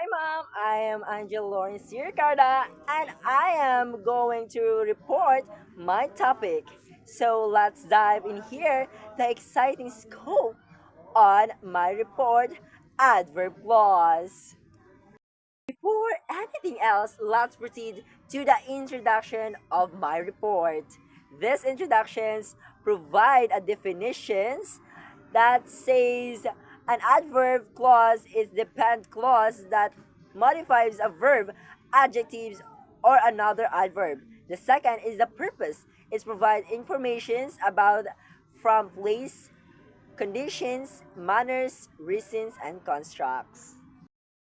Hi, Mom. I am Angel Lawrence Ricarda, and I am going to report my topic. So let's dive in here the exciting scope on my report adverb clause. Before anything else, let's proceed to the introduction of my report. These introductions provide a definitions that says an adverb clause is depend clause that modifies a verb, adjectives, or another adverb. The second is the purpose. It provides informations about from place, conditions, manners, reasons, and constructs.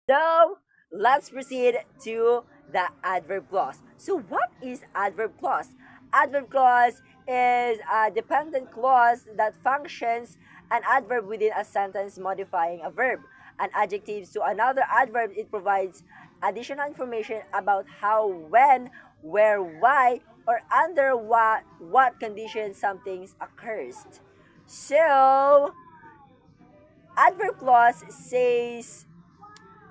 So let's proceed to the adverb clause. So what is adverb clause? Adverb clause is a dependent clause that functions an adverb within a sentence modifying a verb. An adjective to another adverb, it provides additional information about how, when, where, why, or under what condition something occurs. So adverb clause says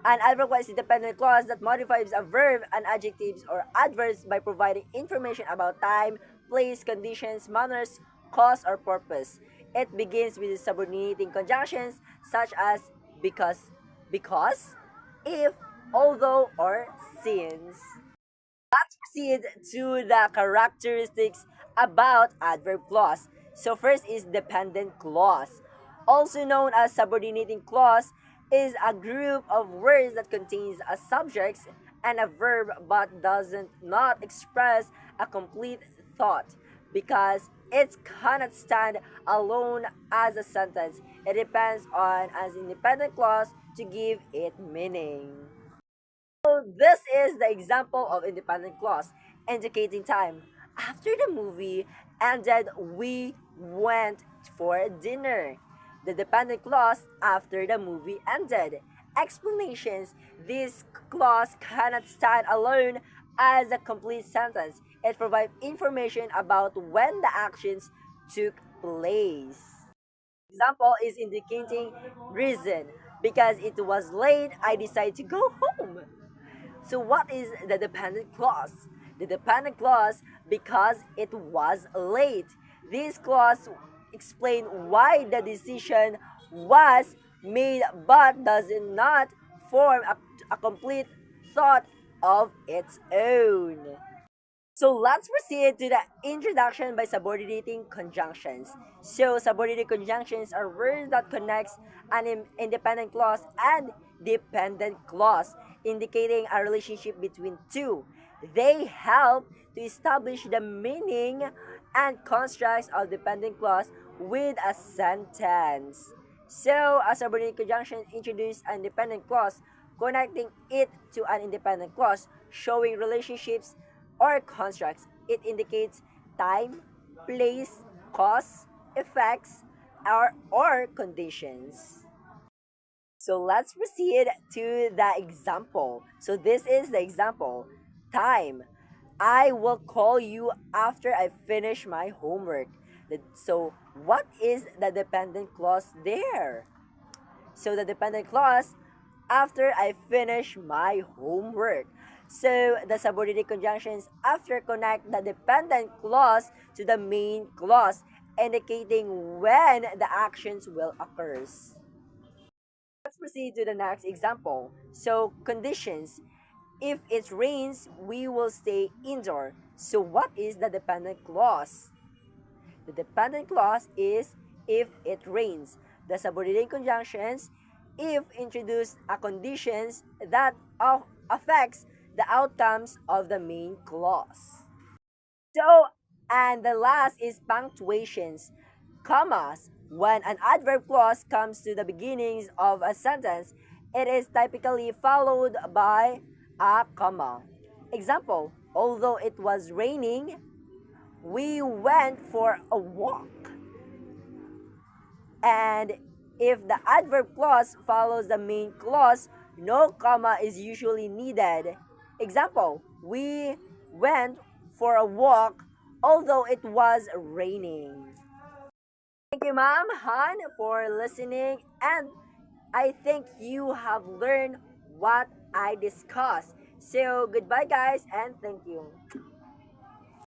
an adverb clause is a dependent clause that modifies a verb and adjectives or adverbs by providing information about time, place, conditions, manners, cause, or purpose. It begins with subordinating conjunctions such as because, if, although, or since. Let's proceed to the characteristics about adverb clause. So first is dependent clause. Also known as subordinating clause is a group of words that contains a subject and a verb but doesn't not express a complete thought because it cannot stand alone as a sentence. It depends on an independent clause to give it meaning. So this is the example of independent clause indicating time. After the movie ended, we went for dinner. The dependent clause after the movie ended. Explanations. This clause cannot stand alone as a complete sentence. It provides information about when the actions took place. Example is indicating reason. Because it was late, I decided to go home. So what is the dependent clause? The dependent clause because it was late. This clause explain why the decision was made but does not form a complete thought of its own. So let's proceed to the introduction by subordinating conjunctions. So subordinating conjunctions are words that connects an independent clause and dependent clause, indicating a relationship between two. They help to establish the meaning and constructs of dependent clause with a sentence. So a subordinate conjunction introduces an independent clause, connecting it to an independent clause, showing relationships or constructs. It indicates time, place, cause, effects, or conditions. So let's proceed to the example. So this is the example. Time. I will call you after I finish my homework. So what is the dependent clause there? So the dependent clause after I finish my homework. So the subordinate conjunctions after connect the dependent clause to the main clause, indicating when the actions will occur. Let's proceed to the next example. So conditions. If it rains, we will stay indoor. So what is the dependent clause? The dependent clause is if it rains. The subordinate conjunctions if introduce a conditions that affects the outcomes of the main clause. So, and the last is punctuations, commas. When an adverb clause comes to the beginnings of a sentence, it is typically followed by a comma. Example, although it was raining, we went for a walk. And if the adverb clause follows the main clause, no comma is usually needed. Example, we went for a walk although it was raining. Thank you, Ma'am Han, for listening. And I think you have learned what I discussed. So goodbye guys and thank you.